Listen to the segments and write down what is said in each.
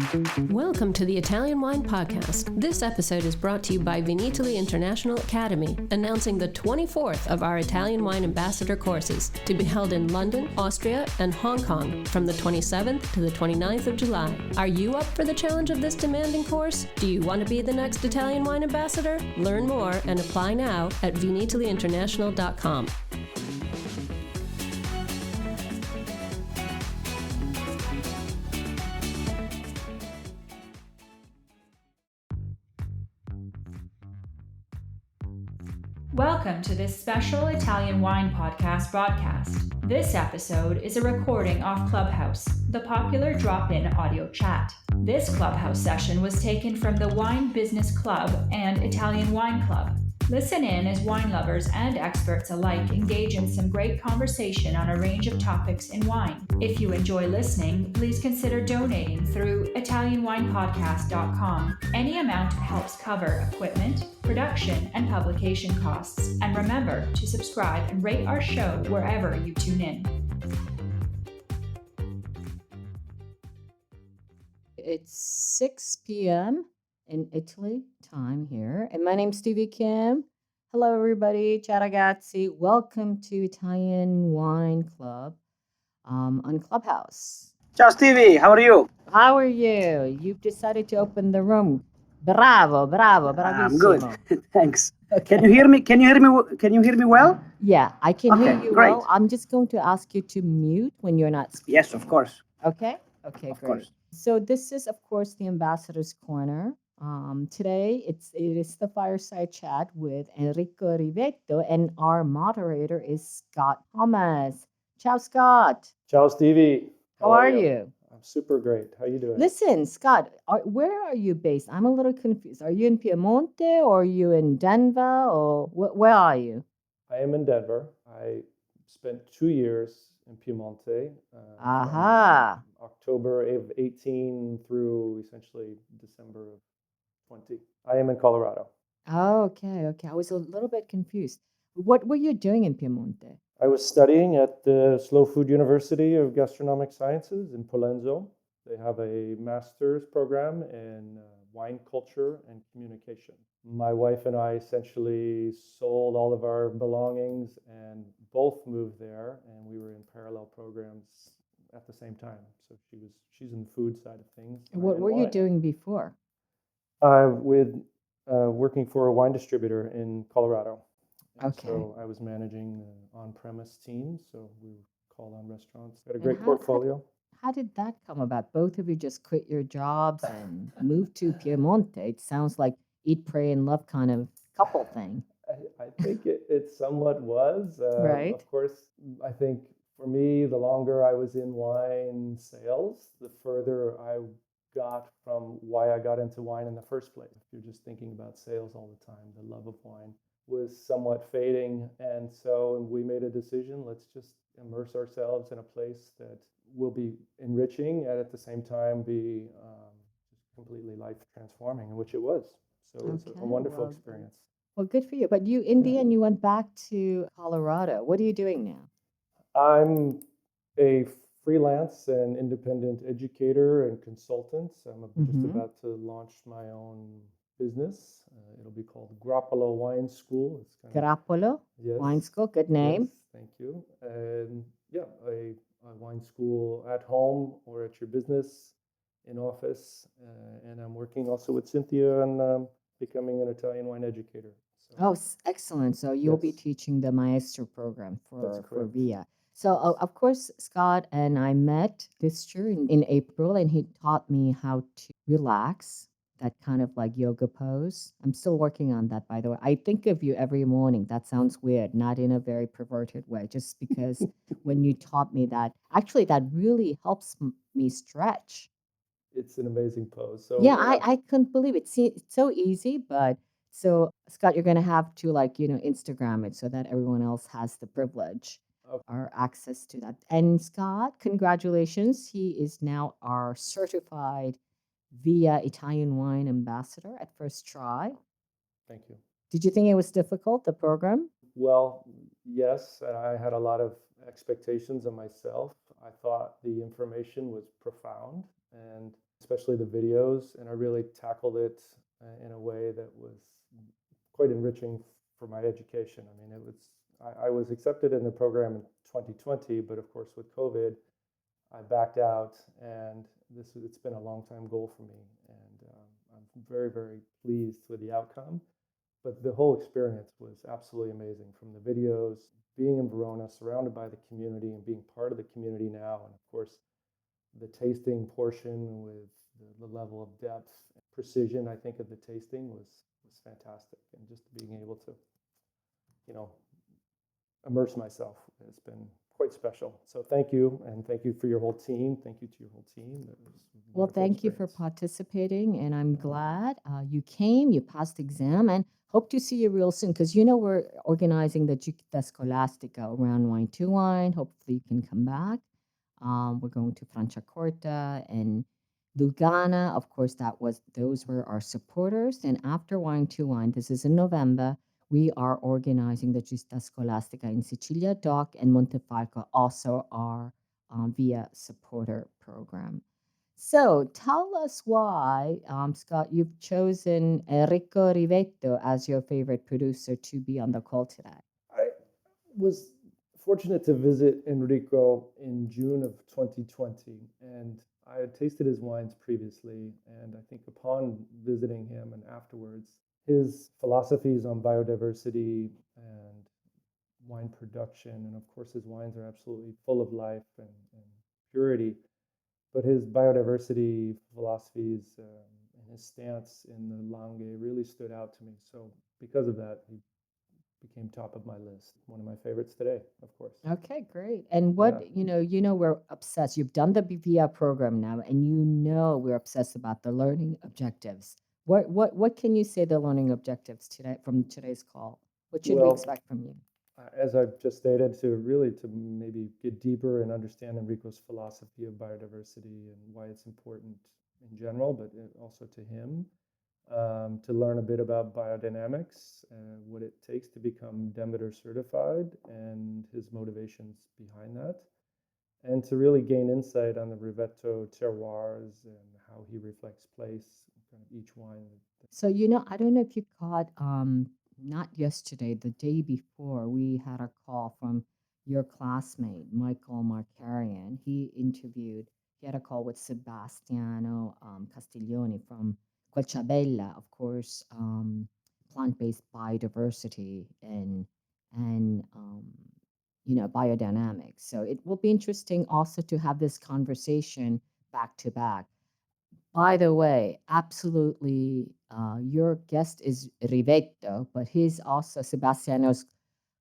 Welcome to the Italian Wine Podcast. This episode is brought to you by Vinitaly International Academy, announcing the 24th of our Italian Wine Ambassador courses to be held in London, Austria, and Hong Kong from the 27th to the 29th of July. Are you up for the challenge of this demanding course? Do you want to be the next Italian Wine Ambassador? Learn more and apply now at vinitalyinternational.com. Welcome to this special Italian Wine Podcast broadcast. This episode is a recording off Clubhouse, the popular drop-in audio chat. This Clubhouse session was taken from the Wine Business Club and Italian Wine Club. Listen in as wine lovers and experts alike engage in some great conversation on a range of topics in wine. If you enjoy listening, please consider donating through ItalianWinepodcast.com. Any amount helps cover equipment, production, and publication costs. And remember to subscribe and rate our show wherever you tune in. It's 6 p.m. in Italy time here. And my name's Stevie Kim. Hello, everybody. Ciao, ragazzi. Welcome to Italian Wine Club on Clubhouse. Ciao, Stevie. How are you? How are you? You've decided to open the room. Bravo, bravissimo. I'm good. Thanks. Okay. Can you hear me? Can you hear me well? Yeah, I can hear you great. well. I'm just going to ask you to mute when you're not speaking. Yes, of course. Okay, Of great. course. So this is, of course, the Ambassador's Corner. Today, it is the fireside chat with Enrico Rivetto, and our moderator is Scott Thomas. Ciao, Scott. Ciao, Stevie. How are you? I'm super great. How you doing? Listen, Scott, where are you based? I'm a little confused. Are you in Piemonte or are you in Denver or where are you? I am in Denver. I spent 2 years in Piemonte. Aha. From October of 18 through essentially December of 20. I am in Colorado. Oh, okay. I was a little bit confused. What were you doing in Piemonte? I was studying at the Slow Food University of Gastronomic Sciences in Pollenzo. They have a master's program in wine culture and communication. My wife and I essentially sold all of our belongings and both moved there, and we were in parallel programs at the same time. So she's in the food side of things. What were you doing before? Working for a wine distributor in Colorado. And Okay. So I was managing the on-premise team, so we were called on restaurants. Got a great portfolio. How did that come about? Both of you just quit your jobs and moved to Piemonte. It sounds like eat, pray, and love kind of couple thing. I think it somewhat was. Right. Of course, I think for me, the longer I was in wine sales, the further I got from why I got into wine in the first place. If you're just thinking about sales all the time, the love of wine was somewhat fading. And so we made a decision, let's just immerse ourselves in a place that will be enriching and at the same time be completely life transforming, which it was. So it's a wonderful experience. Well, good for you. But you, in the end, you went back to Colorado. What are you doing now? I'm a freelance and independent educator and consultant. I'm just about to launch my own business. It'll be called Grappolo Wine School. It's kind Grappolo yes, Wine School. Good name. Yes, thank you. And yeah, a wine school at home or at your business, in office. And I'm working also with Cynthia on becoming an Italian wine educator. So, Oh, excellent. So you'll be Yes. teaching the Maestro program That's for correct. VIA. So, of course, Scott and I met this year in April, and he taught me how to relax, that kind of like yoga pose. I'm still working on that, by the way. I think of you every morning. That sounds weird, not in a very perverted way, just because when you taught me that, actually, that really helps me stretch. It's an amazing pose. So Yeah, I couldn't believe it. See, it's so easy, but so Scott, you're gonna have to Instagram it so that everyone else has the privilege Okay. or access to that. And Scott, congratulations. He is now our certified VIA Italian Wine Ambassador at first try. Thank you. Did you think it was difficult, the program? Well, yes, and I had a lot of expectations of myself. I thought the information was profound, and especially the videos, and I really tackled it in a way that was quite enriching for my education. I mean, I was accepted in the program in 2020, but of course with COVID, I backed out, and it's been a long time goal for me, and I'm very, very pleased with the outcome. But the whole experience was absolutely amazing, from the videos, being in Verona, surrounded by the community, and being part of the community now, and of course the tasting portion with the level of depth and precision, I think, of the tasting was fantastic, and just being able to, immerse myself has been quite special. So thank you, and thank you for your whole team. Thank you to your whole team. That was Well, thank you for participating, and I'm glad you came, you passed the exam, and hope to see you real soon, because we're organizing the Gita Scolastica around Wine to Wine. Hopefully you can come back. We're going to Franciacorta and Lugana. Of course, those were our supporters. And after Wine to Wine, this is in November, we are organizing the Gita Scolastica in Sicilia Dock and Montefalco, also our via supporter program. So tell us why, Scott, you've chosen Enrico Rivetto as your favorite producer to be on the call today. I was fortunate to visit Enrico in June of 2020, and I had tasted his wines previously, and I think upon visiting him and afterwards, his philosophies on biodiversity and wine production, and of course his wines are absolutely full of life and purity, but his biodiversity philosophies and his stance in the Langhe really stood out to me. So because of that, he became top of my list. One of my favorites today, of course. Okay, great. And what, we're obsessed. You've done the BPR program now, and we're obsessed about the learning objectives. What can you say the learning objectives today from today's call? What should we expect from you? As I've just stated, to maybe get deeper and understand Enrico's philosophy of biodiversity and why it's important in general, but also to him, to learn a bit about biodynamics, what it takes to become Demeter certified, and his motivations behind that, and to really gain insight on the Rivetto terroirs and how he reflects place, kind of each wine. So, I don't know if you caught, not yesterday, the day before, we had a call from your classmate, Michael Markarian. He had a call with Sebastiano Castiglioni from Qualciabella, of course, plant-based biodiversity and biodynamics. So it will be interesting also to have this conversation back to back. By the way, absolutely, your guest is Rivetto, but Sebastiano's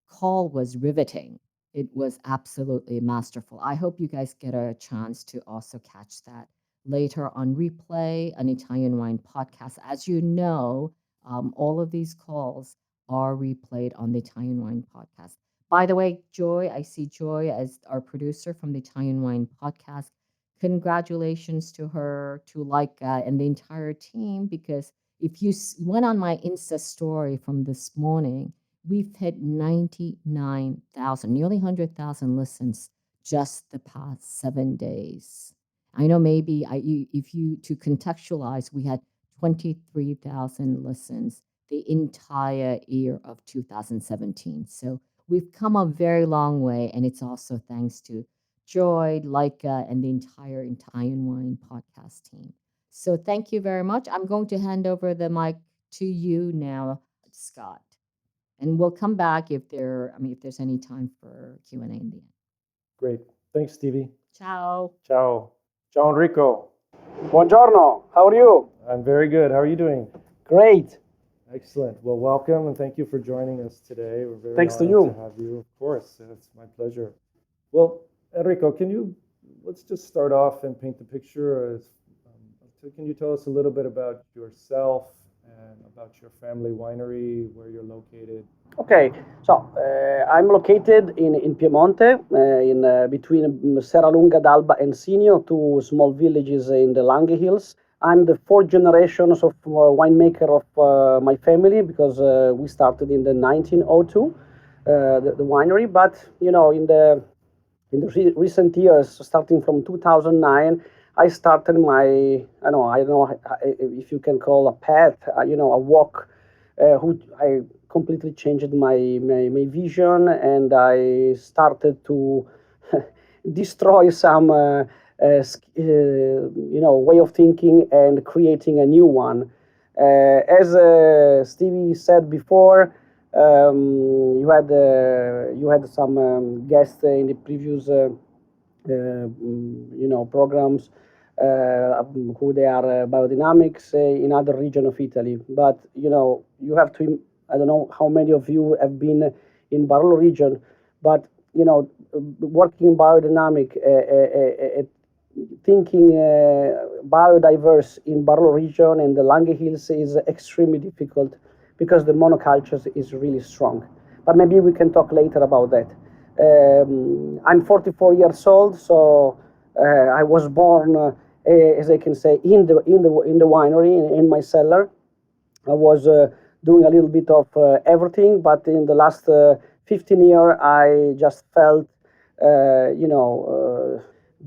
call was riveting. It was absolutely masterful. I hope you guys get a chance to also catch that later on replay, an Italian Wine podcast. As you know, all of these calls are replayed on the Italian Wine podcast. By the way, I see Joy as our producer from the Italian Wine podcast. Congratulations to her, to Laika, and the entire team, because if you went on my Insta story from this morning, we've hit 99,000, nearly 100,000 listens just the past 7 days. I know maybe to contextualize, we had 23,000 listens the entire year of 2017. So we've come a very long way, and it's also thanks to Joy, Laika, and the entire Italian Wine podcast team. So thank you very much. I'm going to hand over the mic to you now, Scott. And we'll come back if there's any time for Q&A in the end. Great. Thanks, Stevie. Ciao. Ciao. Ciao, Enrico. Buongiorno. How are you? I'm very good. How are you doing? Great. Excellent. Well, welcome, and thank you for joining us today. We're very Thanks to honored you. to have you. Of course, it's my pleasure. Well, Enrico, let's just start off and paint the picture. Can you tell us a little bit about yourself and about your family winery, where you're located? Okay, so I'm located in Piemonte, in between Serralunga d'Alba and Sinio, two small villages in the Langhe Hills. I'm the fourth generation of winemaker of my family, because we started in the 1902, the winery. But in the In the recent years, starting from 2009, I started I don't know if you can call a path, a walk, who I completely changed my vision, and I started to destroy some, way of thinking and creating a new one. As Stevie said before, you had some guests in the previous programs, who they are biodynamics in other region of Italy. But you have to. I don't know how many of you have been in Barolo region, but working in biodynamic, thinking biodiverse in Barolo region and the Langhe Hills is extremely difficult because the monoculture is really strong. But maybe we can talk later about that. I'm 44 years old, so I was born, as I can say, in the winery in my cellar. I was doing a little bit of everything, but in the last 15 years, I just felt,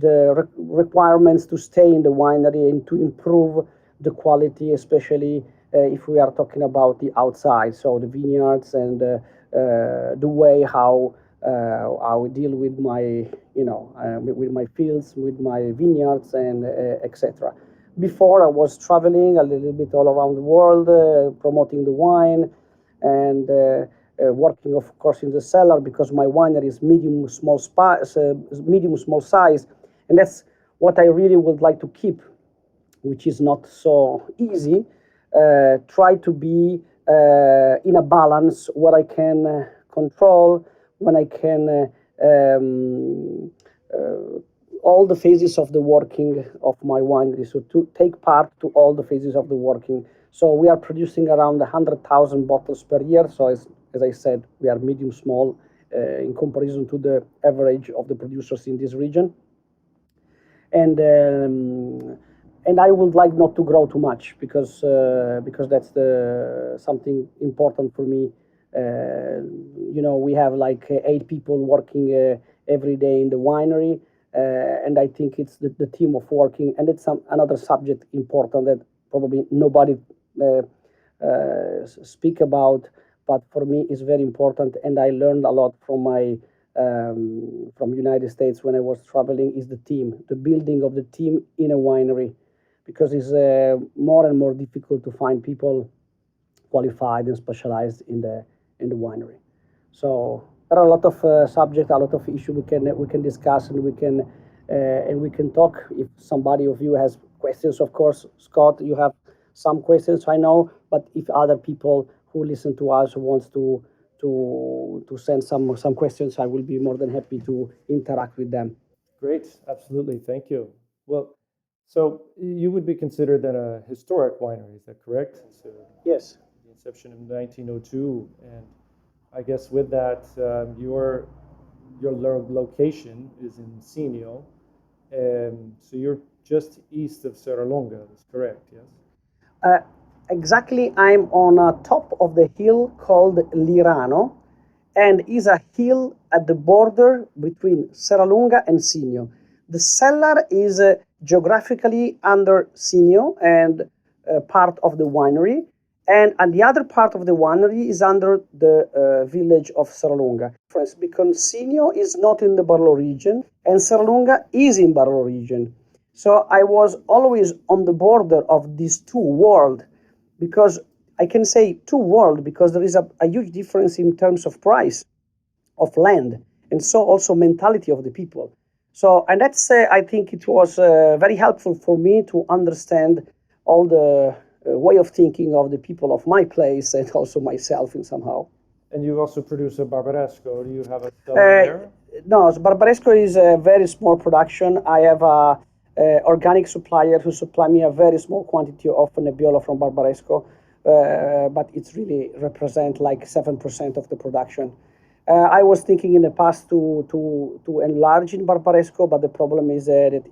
the requirements to stay in the winery and to improve the quality, especially if we are talking about the outside, so the vineyards and the way how I deal with with my fields, with my vineyards, and etc. Before I was traveling a little bit all around the world, promoting the wine, and working, of course, in the cellar because my winery is medium small size, and that's what I really would like to keep, which is not so easy. Try to be in a balance where I can control, when I can all the phases of the working of my winery. So to take part to all the phases of the working. So we are producing around 100,000 bottles per year. So as I said, we are medium small in comparison to the average of the producers in this region. And I would like not to grow too much because that's something important for me. We have like 8 people working every day in the winery, and I think it's the team of working, and it's another subject important that probably nobody speak about, but for me is very important, and I learned a lot from my from United States when I was traveling, is the team, the building of the team in a winery, because it's more and more difficult to find people qualified and specialized in the winery. So there are a lot of subjects, a lot of issues we can discuss, and we can talk. If somebody of you has questions, of course, Scott, you have some questions, I know, but if other people who listen to us wants to send some questions, I will be more than happy to interact with them. Great, absolutely, thank you. Well, so you would be considered then a historic winery, is that correct? So Yes. the inception of 1902, and I guess with that, your location is in Sinio, so you're just east of Serralonga. That's correct, yes? Uh, exactly, I'm on top of the hill called Lirano, and is a hill at the border between Serralunga and Sinio. The cellar is geographically under Sinio and part of the winery, and the other part of the winery is under the village of Serralunga. Because Sinio is not in the Barolo region, and Serralunga is in Barolo region. So I was always on the border of these two worlds, because I can say two worlds because there is a huge difference in terms of price of land, and so also mentality of the people. So, and that's I think it was very helpful for me to understand all the way of thinking of the people of my place and also myself in somehow. And you also produce a Barbaresco. Do you have a cellar Uh, there? no, Barbaresco is a very small production. I have a organic supplier who supply me a very small quantity of Nebbiolo from Barbaresco, but it's really represent like 7% of the production. I was thinking in the past to enlarge in Barbaresco, but the problem is that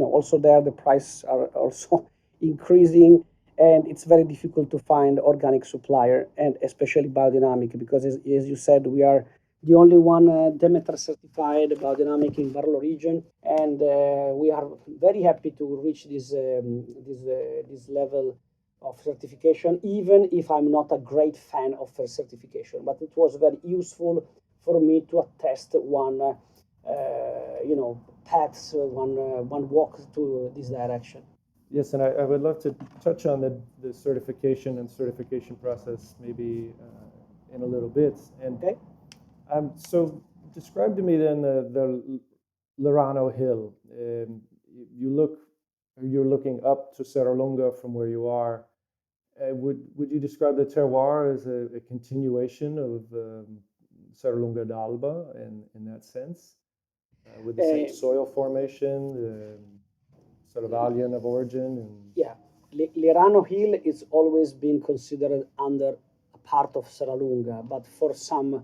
also there the prices are also increasing, and it's very difficult to find organic supplier, and especially biodynamic, because as you said, we are the only one Demeter certified biodynamic in Barolo region, and we are very happy to reach this level of certification. Even if I'm not a great fan of certification, but it was very useful for me to attest paths, one walk to this direction. Yes, and I would love to touch on the certification and certification process maybe in a little bit. And Okay. So describe to me then the Lurano Hill. You're looking up to Serralunga from where you are. Would you describe the terroir as a continuation of Serralunga d'Alba in that sense, with the same soil formation, sort of alien of origin? Yeah, Lirano Hill is always been considered under a part of Serralunga, but for some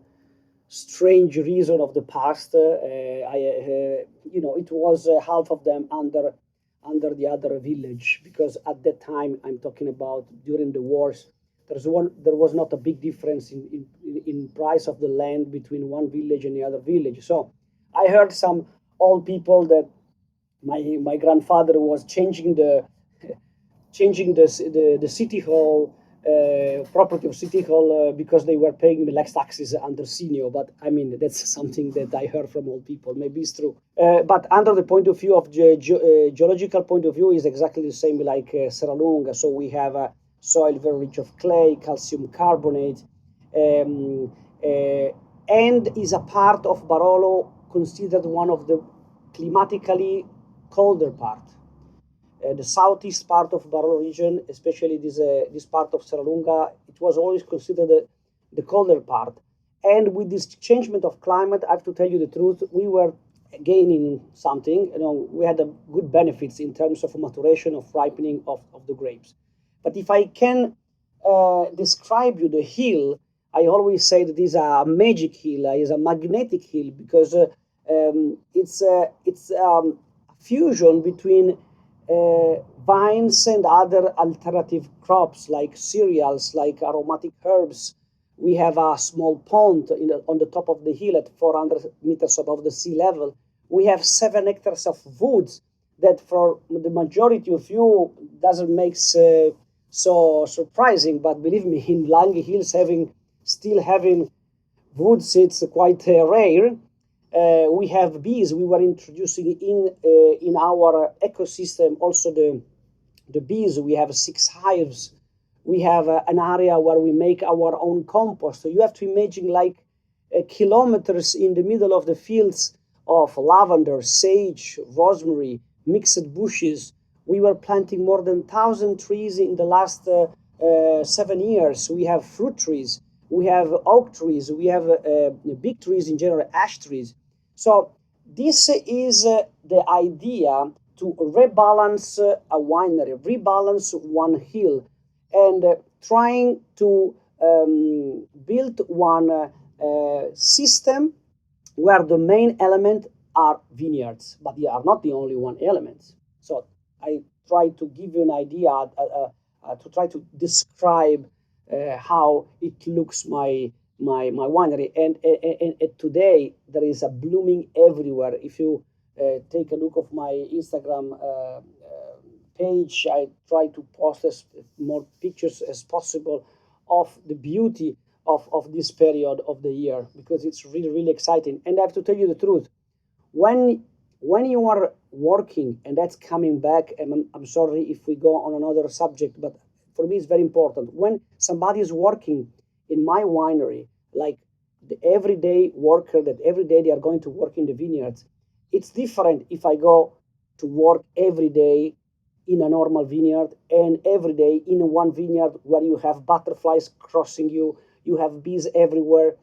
strange reason of the past, it was half of them under the other village, because at that time I'm talking about during the wars. There was not a big difference in price of the land between one village and the other village. So I heard some old people that my grandfather was changing the city hall property of city hall because they were paying me less taxes under senior. But I mean, that's something that I heard from old people. Maybe it's true. But under the point of view of geological point of view, is exactly the same like Serralunga. So we have a soil very rich of clay, calcium carbonate, um, uh, and is a part of Barolo considered one of the climatically colder part. The southeast part of Barolo region, especially this part of Serralunga, it was always considered the colder part. And with this changement of climate, I have to tell you the truth, we were gaining something. We had a good benefits in terms of maturation, of ripening of the grapes. But if I can describe you the hill, I always say that this is a magic hill, is a magnetic hill, because it's a fusion between vines and other alternative crops like cereals, like aromatic herbs. We have a small pond on the top of the hill at 400 meters above the sea level. We have 7 hectares of woods that for the majority of you doesn't make so surprising, but believe me, in Lange Hills still having woods, it's quite rare. We have bees. We were introducing in our ecosystem also the bees. We have 6 hives. We have an area where we make our own compost. So you have to imagine like kilometers in the middle of the fields of lavender, sage, rosemary, mixed bushes. We were planting more than 1,000 trees in the last 7 years. We have fruit trees. We have oak trees. We have big trees in general, ash trees. So this is the idea to rebalance a winery, rebalance one hill, and trying to build one system where the main element are vineyards, but they are not the only one element. So I try to give you an idea, to try to describe how it looks my winery. And today there is a blooming everywhere. If you take a look of my Instagram page, I try to post as more pictures as possible of the beauty of this period of the year, because it's really, really exciting. And I have to tell you the truth, when you are working, and that's coming back, and I'm sorry if we go on another subject, but for me it's very important. When somebody is working in my winery, like the everyday worker that every day they are going to work in the vineyards, it's different if I go to work every day in a normal vineyard and every day in one vineyard where you have butterflies crossing you, you have bees everywhere,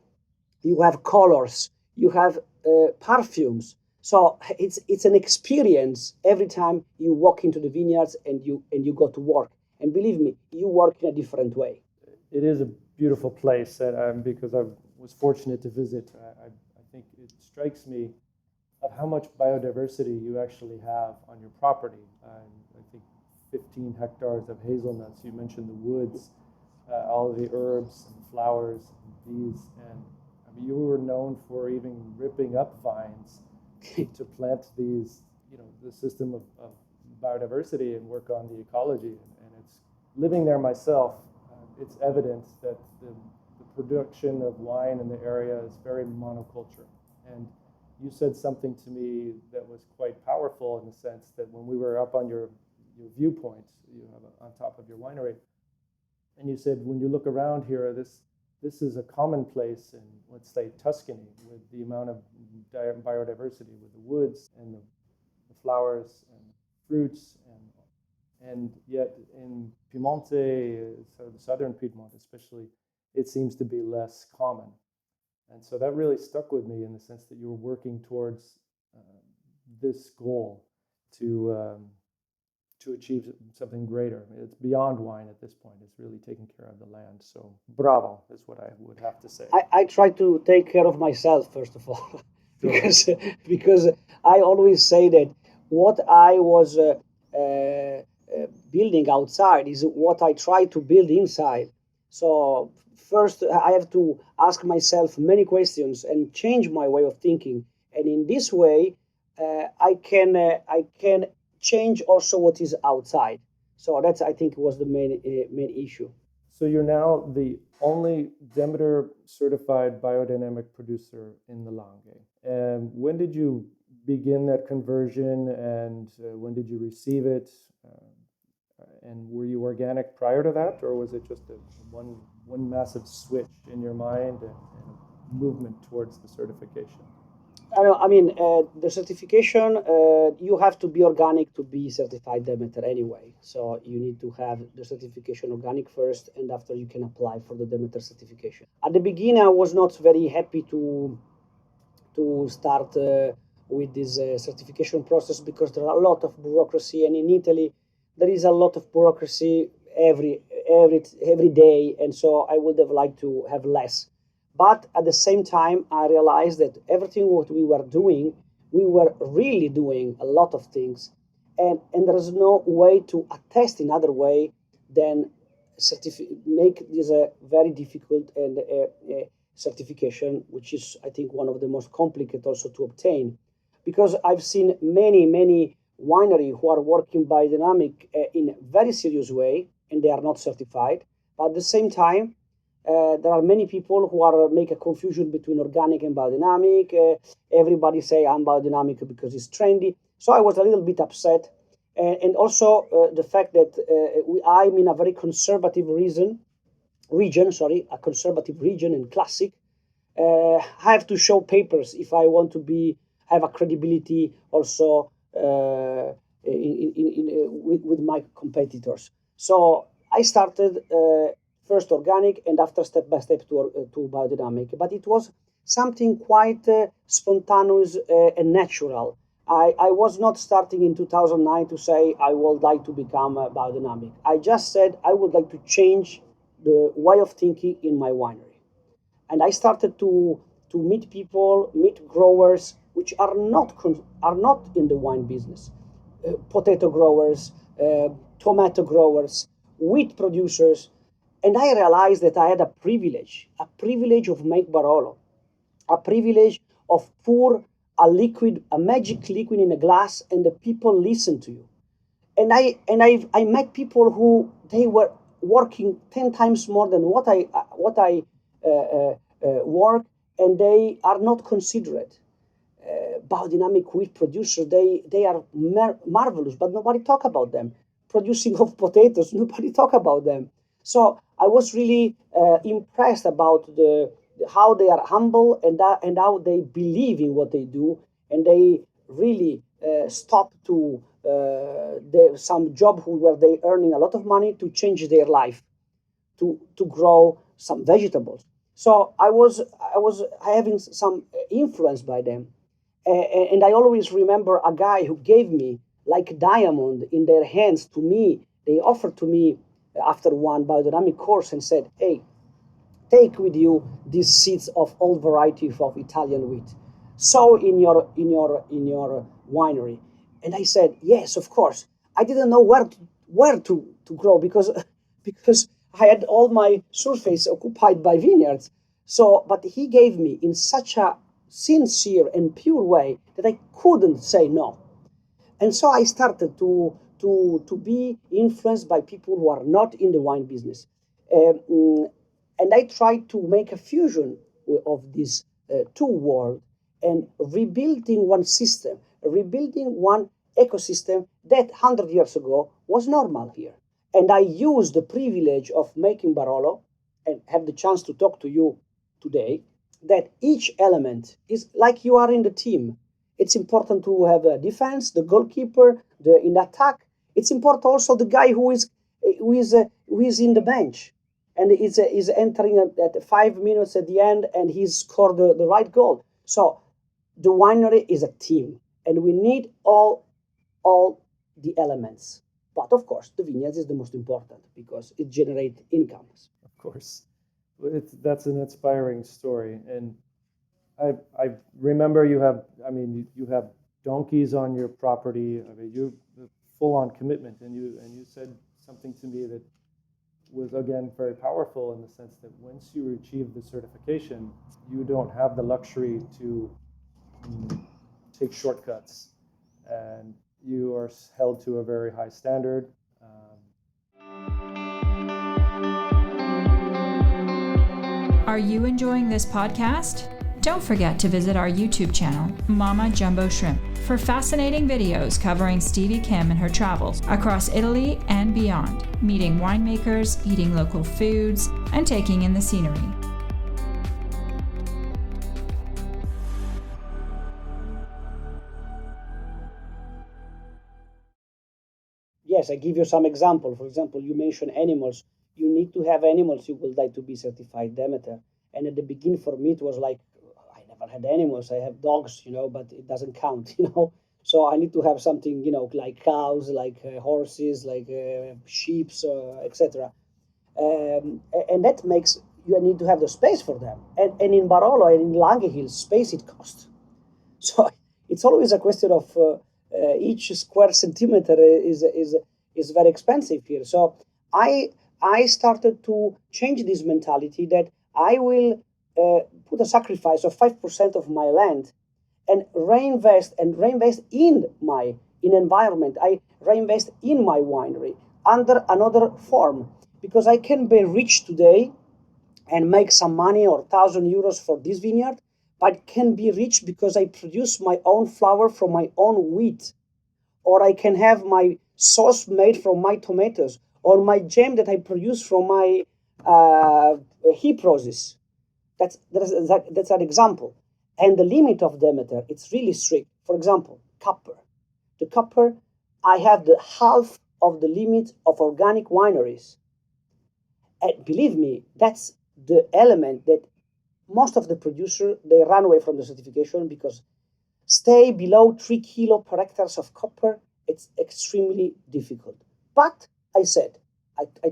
you have colors, you have perfumes. So it's an experience every time you walk into the vineyards and you go to work. And believe me, you work in a different way. It is a beautiful place, and because I was fortunate to visit, I think it strikes me of how much biodiversity you actually have on your property. I think 15 hectares of hazelnuts. You mentioned the woods, all of the herbs and flowers and bees, and You were known for even ripping up vines to plant these, the system of biodiversity and work on the ecology. And it's living there myself. It's evident that the production of wine in the area is very monoculture. And you said something to me that was quite powerful in the sense that when we were up on your viewpoint, you have on top of your winery, and you said when you look around here, this is a commonplace in, let's say, Tuscany, with the amount of biodiversity, with the woods and the flowers and fruits, and yet in Piemonte, so the southern Piedmont especially, it seems to be less common. And so that really stuck with me in the sense that you were working towards this goal to achieve something greater. It's beyond wine at this point. It's really taking care of the land. So bravo is what I would have to say. I try to take care of myself, first of all, because I always say that what I was building outside is what I try to build inside. So first, I have to ask myself many questions and change my way of thinking. And in this way, I can change also what is outside. So that's, I think, was the main issue. So you're now the only Demeter certified biodynamic producer in the Langhe. And when did you begin that conversion, and when did you receive it? And were you organic prior to that, or was it just one massive switch in your mind and a movement towards the certification? The certification, you have to be organic to be certified Demeter anyway. So you need to have the certification organic first, and after you can apply for the Demeter certification. At the beginning, I was not very happy to start with this certification process, because there are a lot of bureaucracy, and in Italy there is a lot of bureaucracy every day, and so I would have liked to have less. But at the same time, I realized that everything what we were doing, we were really doing a lot of things, and there is no way to attest in other way than make this a very difficult and certification, which is, I think, one of the most complicated also to obtain, because I've seen many winery who are working biodynamic in a very serious way, and they are not certified. But at the same time, there are many people who are make a confusion between organic and biodynamic. Everybody say I'm biodynamic because it's trendy. So I was a little bit upset, and also the fact that I'm in a very conservative a conservative region in classic. I have to show papers if I want to have a credibility also with my competitors. So I started first organic, and after step by step to biodynamic. But it was something quite spontaneous and natural. I was not starting in 2009 to say I would like to become biodynamic. I just said I would like to change the way of thinking in my winery. And I started to meet people, meet growers which are not in the wine business, potato growers, tomato growers, wheat producers, and I realized that I had a privilege of make Barolo, a privilege of pour a magic liquid in a glass, and the people listen to you. And I met people who they were working 10 times more than what I work, and they are not considered biodynamic wheat producers. They are marvelous, but nobody talk about them. Producing of potatoes, nobody talk about them. So I was really impressed about how they are humble, and how they believe in what they do, and they really stop to some job where they earning a lot of money to change their life, to grow some vegetables. So I was having some influence by them, and I always remember a guy who gave me like diamond in their hands to me. They offered to me after one biodynamic course and said, "Hey, take with you these seeds of all varieties of Italian wheat, sow in your winery." And I said, "Yes, of course." I didn't know where to grow because I had all my surface occupied by vineyards. So, but he gave me in such a sincere and pure way that I couldn't say no. And so I started to be influenced by people who are not in the wine business. And I tried to make a fusion of these two worlds and rebuilding one system, rebuilding one ecosystem that 100 years ago was normal here. And I used the privilege of making Barolo and have the chance to talk to you today, that each element is like you are in the team. It's important to have a defense, the goalkeeper, the in attack. It's important also the guy who is in the bench and is entering at 5 minutes at the end and he's scored the right goal. So the winery is a team, and we need all the elements. But of course, the vineyards is the most important because it generates incomes. Of course, that's an inspiring story, and I remember you have, I mean, you have donkeys on your property. I mean, you full on commitment, and you said something to me that was again very powerful in the sense that once you achieve the certification, you don't have the luxury to take shortcuts, and you are held to a very high standard. Are you enjoying this podcast? Don't forget to visit our YouTube channel, Mama Jumbo Shrimp, for fascinating videos covering Stevie Kim and her travels across Italy and beyond, meeting winemakers, eating local foods, and taking in the scenery. Yes, I give you some example. For example, you mentioned animals. You need to have animals you will like to be certified Demeter. And at the beginning for me, it was like, I never had animals. I have dogs, but it doesn't count. So I need to have something, like cows, like horses, like sheep, etc. And that makes you need to have the space for them. And in Barolo and in Lange Hills, space it costs. So it's always a question of each square centimeter is very expensive here. So I started to change this mentality that I will put a sacrifice of 5% of my land and reinvest in environment. I reinvest in my winery under another form, because I can be rich today and make some money or €1,000 for this vineyard, but can be rich because I produce my own flour from my own wheat, or I can have my sauce made from my tomatoes, or my jam that I produce from my heap process. That's an example. And the limit of Demeter, it's really strict. For example, copper. The copper, I have the half of the limit of organic wineries. And believe me, that's the element that most of the producer, they run away from the certification because stay below 3 kilo per hectares of copper, it's extremely difficult. But I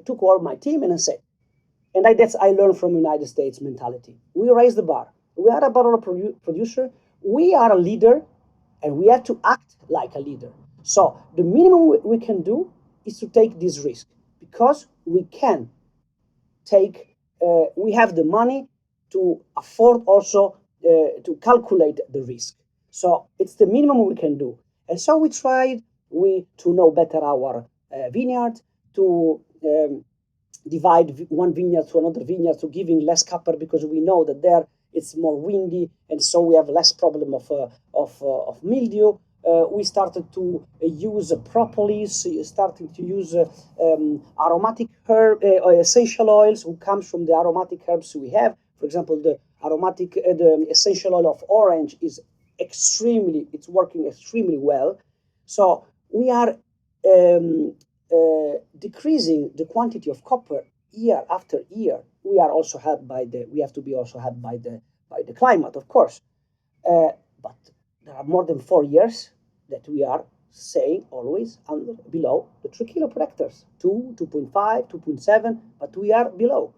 took all my team and I said, and that's I learned from United States mentality. We raise the bar. We are a barrel producer. We are a leader, and we have to act like a leader. So the minimum we can do is to take this risk, because we can take. We have the money to afford also to calculate the risk. So it's the minimum we can do. And so we tried to know better our vineyard, to divide one vineyard to another vineyard, to giving less copper, because we know that there it's more windy, and so we have less problem of mildew. We started to use propolis, starting to use aromatic herb, essential oils who comes from the aromatic herbs we have. For example, the essential oil of orange is it's working extremely well. So we are decreasing the quantity of copper year after year. We are also helped we have to be also helped by the climate, of course. But there are more than 4 years that we are saying always below the 3 kilo per hectares, 2.5, 2.7, but we are below.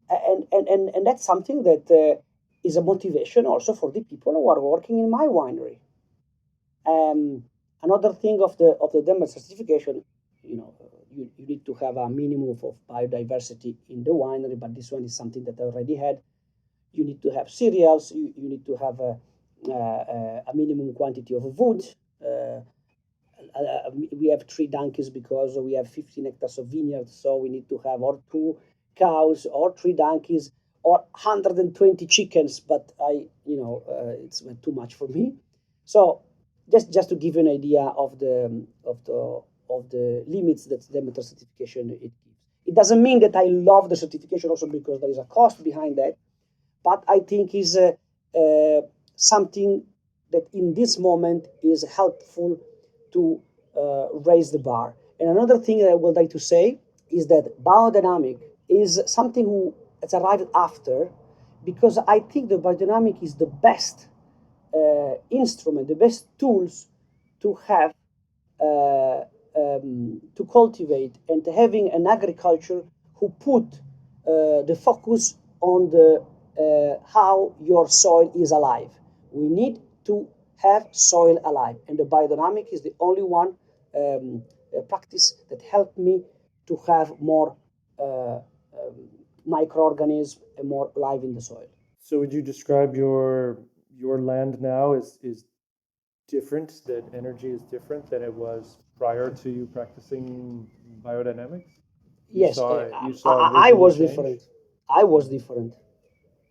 And that's something that is a motivation also for the people who are working in my winery. Another thing of the Denmark certification, you need to have a minimum of biodiversity in the winery, but this one is something that I already had. you need to have cereals, you need to have a minimum quantity of wood. We have 3 donkeys because we have 15 hectares of vineyards, so we need to have or 2 cows or 3 donkeys or 120 chickens. But it's too much for me. So just to give you an idea of the limits that Demeter certification it gives. It doesn't mean that I love the certification also because there is a cost behind that, but I think is something that in this moment is helpful to raise the bar. And another thing that I would like to say is that biodynamic is something that's arrived after, because I think the biodynamic is the best instrument, the best tools to have to cultivate and having an agriculture who put the focus on the how your soil is alive. We need to have soil alive, and the biodynamic is the only one practice that helped me to have more microorganisms and more life in the soil. So would you describe your land now is different, that energy is different than it was prior to you practicing biodynamics? Yes, You saw I was change? different. I was different.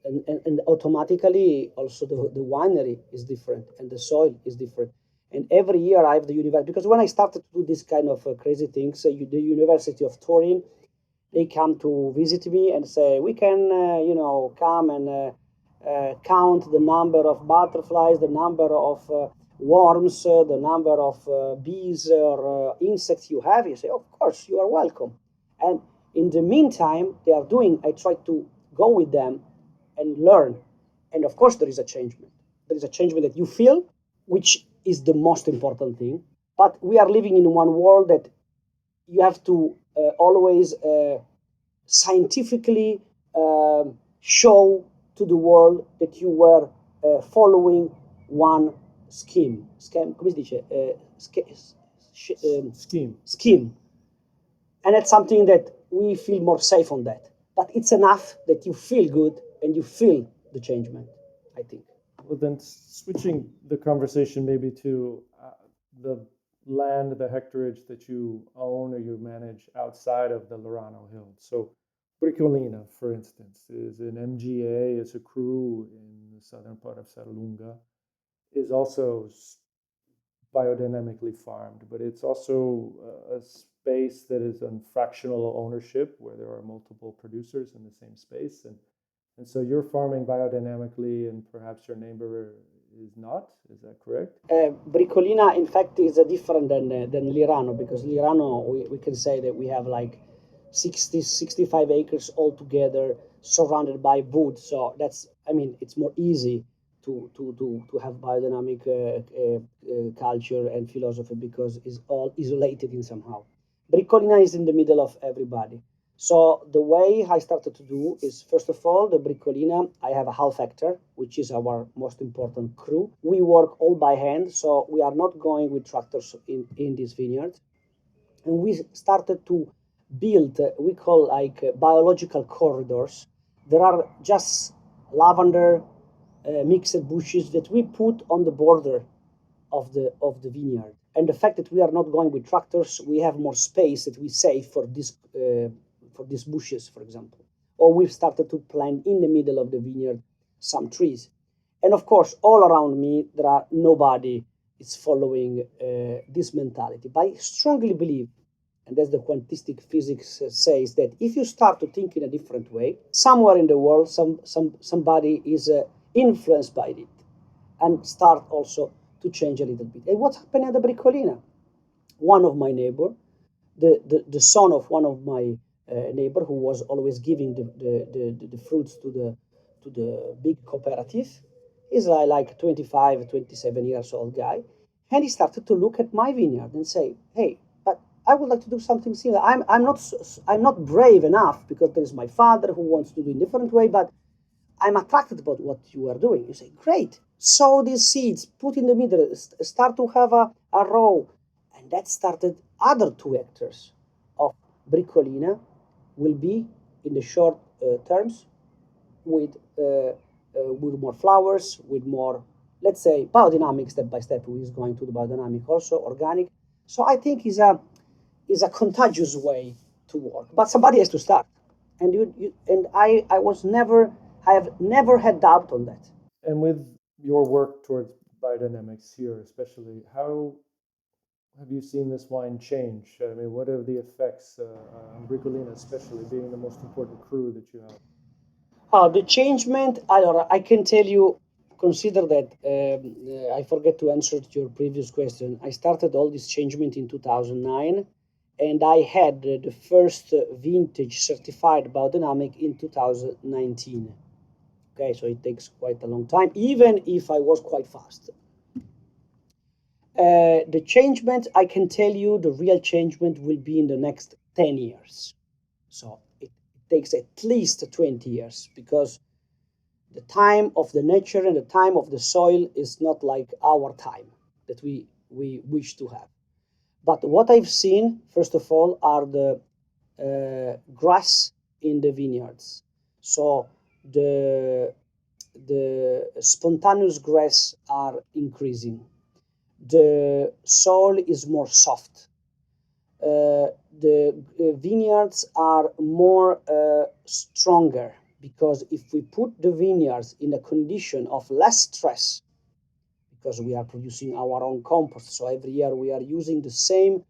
And automatically also the winery is different and the soil is different. And every year I have the university, because when I started to do this kind of crazy things, the University of Turin, they come to visit me and say, we can, come and count the number of butterflies, the number of worms, the number of bees or insects you have. You say, of course, you are welcome. And in the meantime, I try to go with them and learn. And of course, there is a changement. There is a changement that you feel, which is the most important thing. But we are living in one world that you have to always scientifically show to the world that you were following one scheme. Come si dice? Scheme. And that's something that we feel more safe on that. But it's enough that you feel good and you feel the changement, I think. Well, then switching the conversation maybe to the land, the hectarage that you own or you manage outside of the Lorano Hills. So Bricolina, for instance, is an MGA, is a crew in the southern part of Serralunga, is also biodynamically farmed, but it's also a space that is on fractional ownership where there are multiple producers in the same space. And so you're farming biodynamically and perhaps your neighbor is not. Is that correct? Bricolina, in fact, is different than Lirano, because Lirano, we can say that we have like 65 acres altogether surrounded by wood. So it's more easy to have biodynamic culture and philosophy because it's all isolated in somehow. Bricolina is in the middle of everybody. So the way I started to do is, first of all, the Bricolina, I have a half hectare, which is our most important crew. We work all by hand, so we are not going with tractors in this vineyard. And we started to build, we call biological corridors. There are just lavender mixed bushes that we put on the border of the vineyard. And the fact that we are not going with tractors, we have more space that we save for these bushes, for example. Or we've started to plant in the middle of the vineyard some trees. And of course, all around me, nobody is following this mentality. But I strongly believe, and that's the quantistic physics says, that if you start to think in a different way, somewhere in the world, somebody is influenced by it and start also to change a little bit. And what's happening at the Bricolina? One of my neighbor, the son of one of my neighbor, who was always giving the fruits to the big cooperative, is like 25, 27 years old guy. And he started to look at my vineyard and say, hey, but I would like to do something similar. I'm not brave enough because there is my father who wants to do it in a different way, but I'm attracted about what you are doing. You say, great, sow these seeds, put in the middle, start to have a row. And that started other 2 hectares of Bricolina will be in the short terms with with more flowers, with more, let's say, biodynamic step by step. Who is going to the biodynamic also organic? So I think is a contagious way to work, but somebody has to start, and I have never had doubt on that. And with your work towards biodynamics here, especially, how have you seen this wine change? I mean, what are the effects on Bricolina, especially being the most important crew that you have? The changement, I can tell you, consider that I forget to answer to your previous question. I started all this changement in 2009, and I had the first vintage certified biodynamic in 2019. Okay, so it takes quite a long time, even if I was quite fast. The changement, I can tell you, the real changement will be in the next 10 years. So it takes at least 20 years because the time of the nature and the time of the soil is not like our time that we wish to have. But what I've seen, first of all, are the grass in the vineyards. So the spontaneous grass are increasing. The soil is more soft. The vineyards are more stronger because if we put the vineyards in a condition of less stress, because we are producing our own compost, so every year we are using the same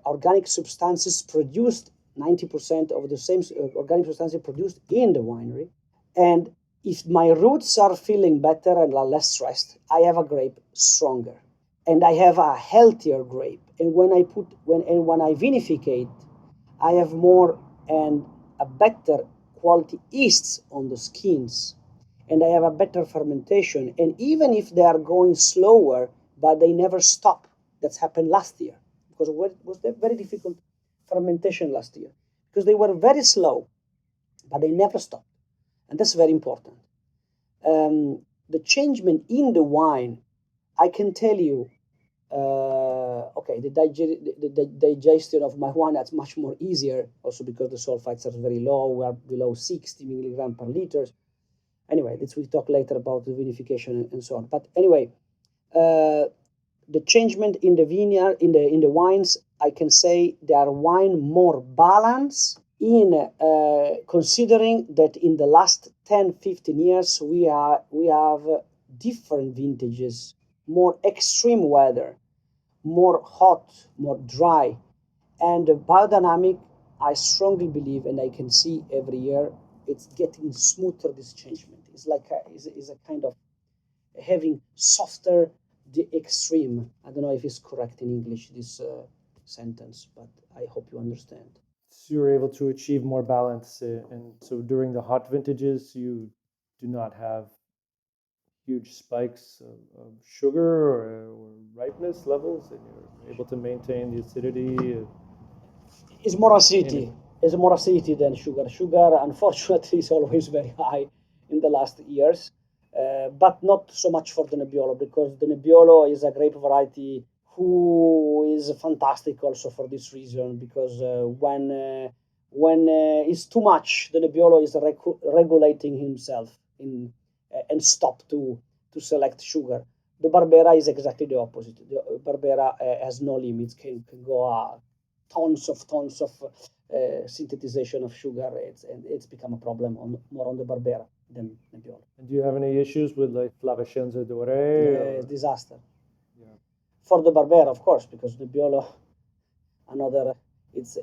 organic substances produced, 90% of the same organic substances produced in the winery. And if my roots are feeling better and are less stressed, I have a grape stronger. And I have a healthier grape. And when I vinificate, I have more and a better quality yeasts on the skins, and I have a better fermentation. And even if they are going slower, but they never stop. That's happened last year because it was a very difficult fermentation last year because they were very slow, but they never stopped, and that's very important. The changement in the wine, I can tell you. Okay, the digestion of my wine that's much more easier, also because the sulfites are very low. We are below 60 milligram per liter. Anyway, we talk later about the vinification and so on. But anyway, the changement in the vineyard, in the wines, I can say they are wine more balanced in considering that in the last 10-15 years we have different vintages, more extreme weather, more hot, more dry. And the biodynamic, I strongly believe, and I can see every year, it's getting smoother, this changement. It's like is a kind of having softer the extreme. I don't know if it's correct in English, this sentence, but I hope you understand. So you're able to achieve more balance. And so during the hot vintages, you do not have huge spikes of sugar or ripeness levels, and you're able to maintain the acidity. It's more acidity. It's more acidity than sugar. Sugar, unfortunately, is always very high in the last years, but not so much for the Nebbiolo, because the Nebbiolo is a grape variety who is fantastic also for this reason, because when it's too much, the Nebbiolo is regulating himself and stop to select sugar. The Barbera is exactly the opposite. The Barbera has no limits, can go tons of synthesization of sugar. It's become a problem more on the Barbera than Nebbiolo. And do you have any issues with like Flavescenza Dore? It's disaster. Yeah. For the Barbera, of course, because Nebbiolo, it's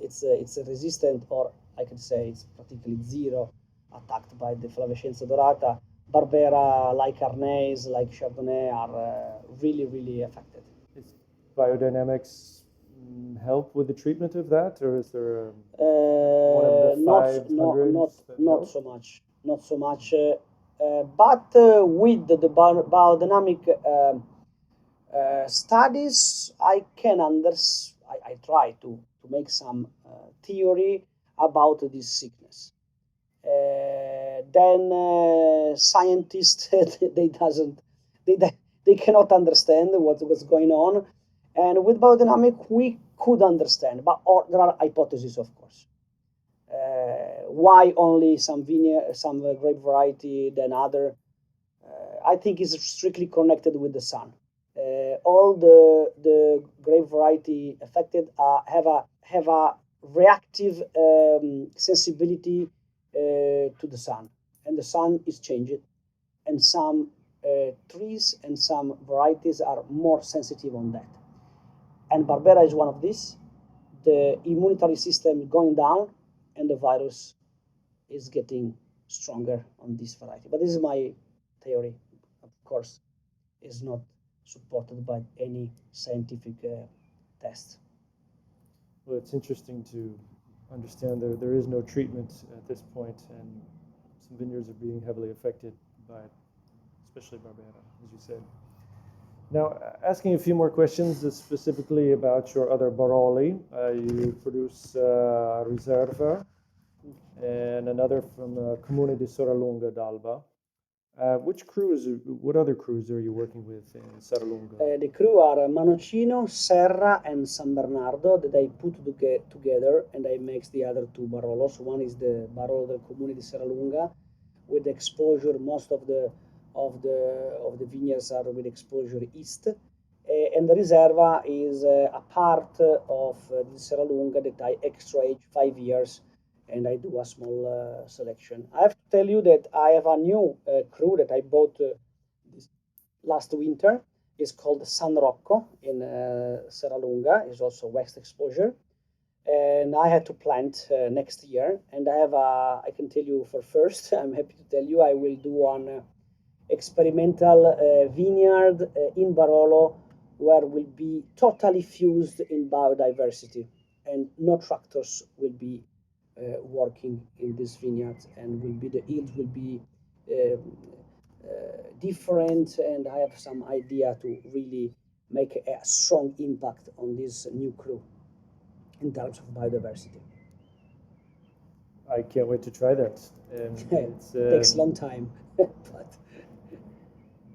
resistant, or I could say it's practically zero attacked by the Flavescenza Dorata. Barbera, like Arnais, like Chardonnay, are really affected. Is biodynamics help with the treatment of that, or is there one of the 500? Not so much. But with the biodynamic studies, I try to make some theory about this sickness. Then scientists they cannot understand what's going on, and with biodynamic we could understand, but there are hypotheses, of course. Why only some grape variety than other? I think is strictly connected with the sun. All the grape variety affected have a reactive sensibility to the sun, and the sun is changed, and some trees and some varieties are more sensitive on that. And Barbera is one of these. The immunitary system is going down, and the virus is getting stronger on this variety. But this is my theory, of course, is not supported by any scientific test. Well, it's interesting to understand there is no treatment at this point, and some vineyards are being heavily affected by it, especially Barbera, as you said. Now, asking a few more questions specifically about your other Baroli. You produce Riserva and another from Comune di Soralunga d'Alba. What other crews are you working with in Soralunga? The crew are Manocino, Serra, and San Bernardo that I put together, and I mix the other two Barolos. One is the Barolo del Comune di Serralunga, with exposure. Most of the vineyards are with exposure east, and the Riserva is a part of the Serralunga that I extra-age 5 years, and I do a small selection. I have to tell you that I have a new crew that I bought this last winter. It's called San Rocco in Serralunga. It's also west exposure, and I had to plant next year. And I can tell you for first, I'm happy to tell you I will do an experimental vineyard in Barolo, where will be totally fused in biodiversity, and no tractors will be working in this vineyard, and the yield will be different, and I have some idea to really make a strong impact on this new crew in terms of biodiversity. I can't wait to try that. It takes a long time, but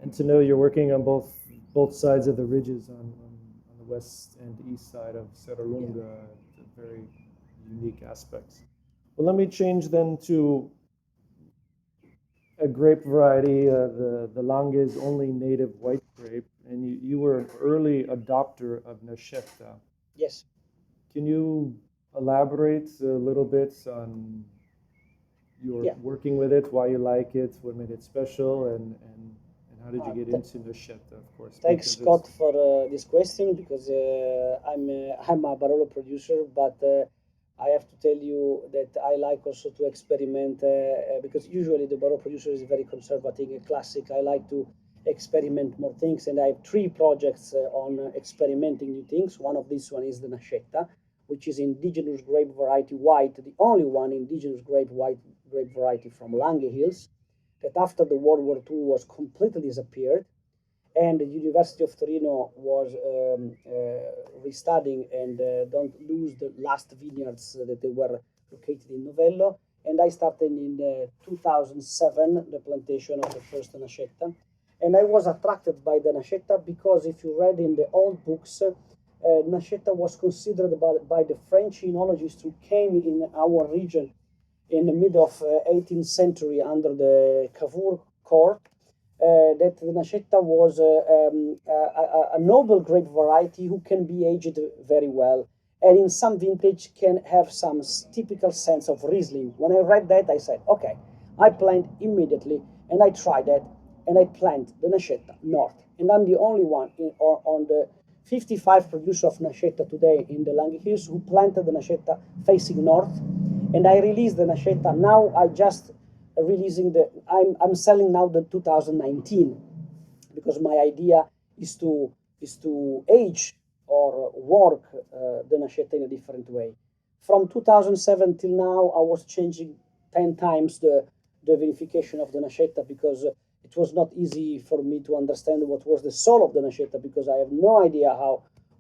and to know you're working on both sides of the ridges on the west and east side of Serralunga, very unique aspects. Well, let me change then to a grape variety. The Langhes only native white grape, and you were an early adopter of Nascetta. Yes. Can you elaborate a little bit on your working with it, why you like it, what made it special, and how did you get into Nascetta, of course? Thanks, Scott, for this question, because I'm a Barolo producer, but I have to tell you that I like also to experiment, because usually the Barolo producer is very conservative and classic. I like to experiment more things, and I have 3 projects on experimenting new things. One of these one is the Nascetta, which is indigenous grape variety white, the only one indigenous grape variety from Langhe Hills, that after the World War II was completely disappeared, and the University of Torino was restudying and don't lose the last vineyards that they were located in Novello. And I started in 2007 the plantation of the first Nascetta, and I was attracted by the Nascetta because if you read in the old books, Nascetta was considered by the French enologists who came in our region in the mid of 18th century under the Cavour court, that the Nascetta was a noble grape variety who can be aged very well, and in some vintage can have some typical sense of Riesling. When I read that, I said, okay, I plant immediately, and I tried that, and I plant the Nascetta north, and I'm the only one on the 55 producer of Nascetta today in the Langhe Hills who planted the Nascetta facing north, and I released the Nascetta. Now I just releasing I'm selling now the 2019, because my idea is to age or work the Nascetta in a different way. From 2007 till now, I was changing 10 times the vinification of the Nascetta, because it was not easy for me to understand what was the soul of the Nascetta, because I have no idea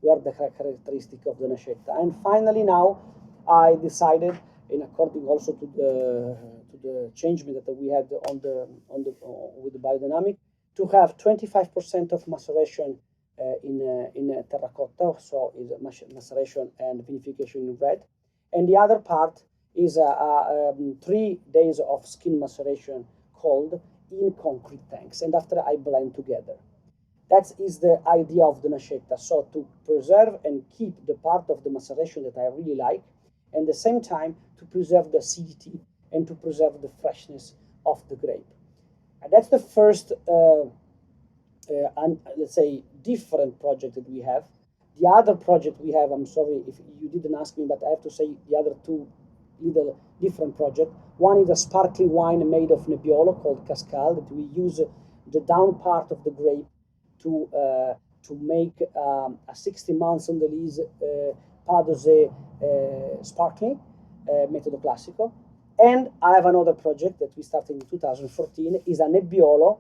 were the characteristic of the Nascetta. And finally now I decided, in according also to the changement that we had with the biodynamic, to have 25% of maceration in terracotta, so is maceration and vinification in red, and the other part is 3 days of skin maceration cold in concrete tanks, and after I blend together. That is the idea of the nascetta. So to preserve and keep the part of the maceration that I really like, and at the same time to preserve the acidity and to preserve the freshness of the grape. And that's the first, let's say, different project that we have. The other project we have, I'm sorry if you didn't ask me, but I have to say the other two little different project. One is a sparkling wine made of Nebbiolo called Cascal, that we use the down part of the grape to make a 60 months on the lees Padose sparkling metodo classico. And I have another project that we started in 2014, is a Nebbiolo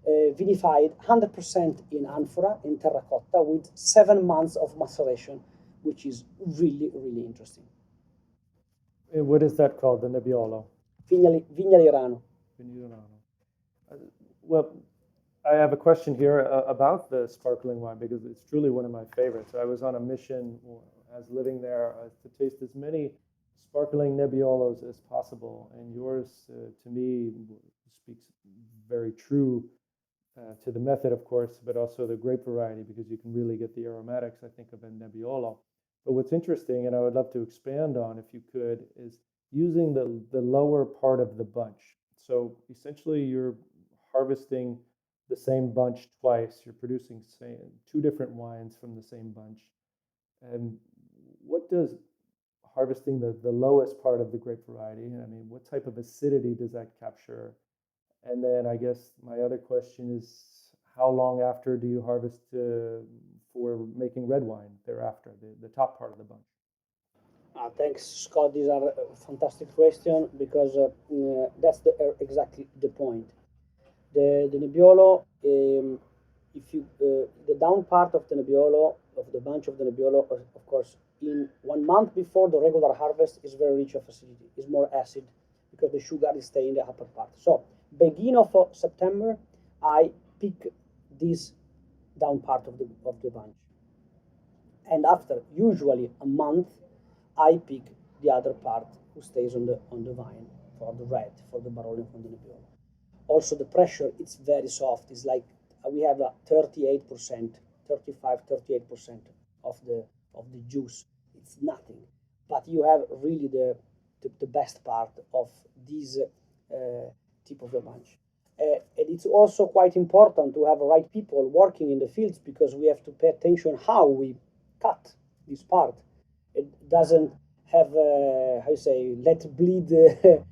vinified 100% in amphora in terracotta with 7 months of maceration, which is really, really interesting. What is that called, the Nebbiolo? Vigna Lirano. Well, I have a question here about the sparkling wine because it's truly one of my favorites. I was on a mission as living there to taste as many sparkling Nebbiolos as possible, and yours, to me, speaks very true to the method, of course, but also the grape variety, because you can really get the aromatics, I think, of a Nebbiolo. But what's interesting, and I would love to expand on, if you could, is using the lower part of the bunch. So essentially, you're harvesting the same bunch twice. You're producing two different wines from the same bunch. And what does harvesting the lowest part of the grape variety, I mean, what type of acidity does that capture? And then I guess my other question is, how long after do you harvest for making red wine thereafter, the top part of the bunch? Thanks, Scott. These are a fantastic question because that's exactly the point. The Nebbiolo, if you the down part of the Nebbiolo, of the bunch of the Nebbiolo, of course, in 1 month before the regular harvest is very rich of acidity, is more acid because the sugar is staying in the upper part. So beginning of September, I pick this down part of the bunch, and after usually a month, I pick the other part who stays on the vine for the red, for the Barolo from the Nebbiolo. Also, the pressure, it's very soft. It's like we have a 38%, 38% of the juice. It's nothing, but you have really the best part of this tip of the bunch. And it's also quite important to have right people working in the fields because we have to pay attention how we cut this part. It doesn't have how you say, let bleed the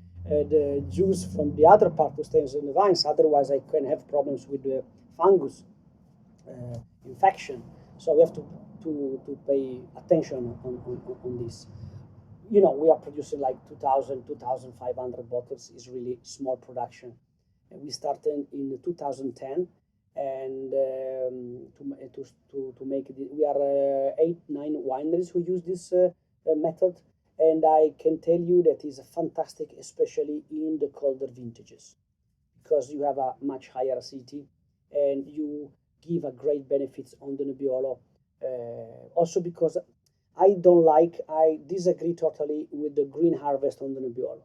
juice from the other part who stays in the vines. Otherwise, I can have problems with the fungus infection. So we have to pay attention on this. You know, we are producing like 2,000, 2,500 bottles. Is really small production. And we started in 2010, and to make it, we are 8-9 wineries who use this method, and I can tell you that is fantastic, especially in the colder vintages, because you have a much higher acidity, and you give a great benefits on the Nebbiolo. Also because I disagree totally with the green harvest on the Nebbiolo.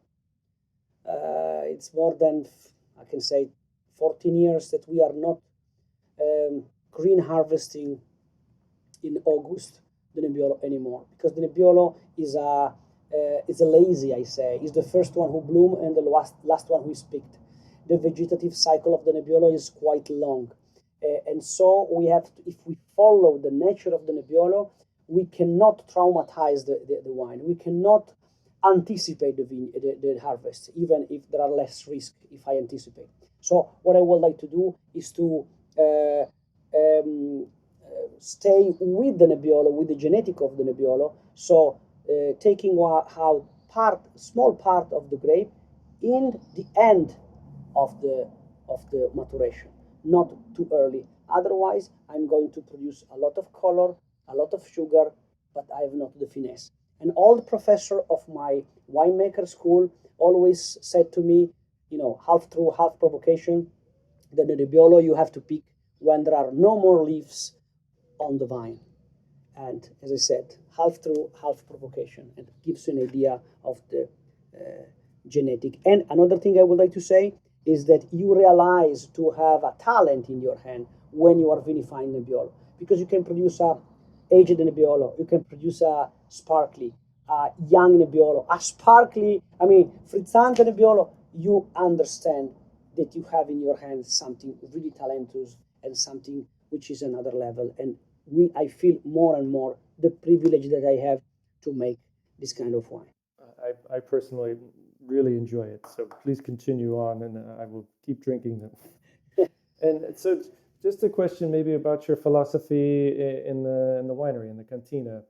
It's more than, I can say, 14 years that we are not green harvesting in August the Nebbiolo anymore, because the Nebbiolo is a lazy, I say. Is the first one who bloom and the last one who is picked. The vegetative cycle of the Nebbiolo is quite long, and so we have to, if we follow the nature of the Nebbiolo, we cannot traumatize the wine. We cannot anticipate the harvest, even if there are less risk if I anticipate. So what I would like to do is to stay with the Nebbiolo, with the genetic of the Nebbiolo. So taking how small part of the grape in the end of the maturation, not too early. Otherwise, I'm going to produce a lot of color, a lot of sugar, but I have not the finesse. An old professor of my winemaker school always said to me, you know, half true, half provocation, that the Nebbiolo you have to pick when there are no more leaves on the vine. And as I said, half true, half provocation, and it gives you an idea of the genetic. And another thing I would like to say is that you realize to have a talent in your hand when you are vinifying Nebbiolo, because you can produce a aged Nebbiolo, you can produce a sparkly, a young Nebbiolo, a sparkly, I mean, frizzante Nebbiolo. You understand that you have in your hands something really talentuous and something which is another level. And I feel more and more the privilege that I have to make this kind of wine. I personally really enjoy it. So please continue on, and I will keep drinking them. And so, just a question maybe about your philosophy in the winery, in the cantina.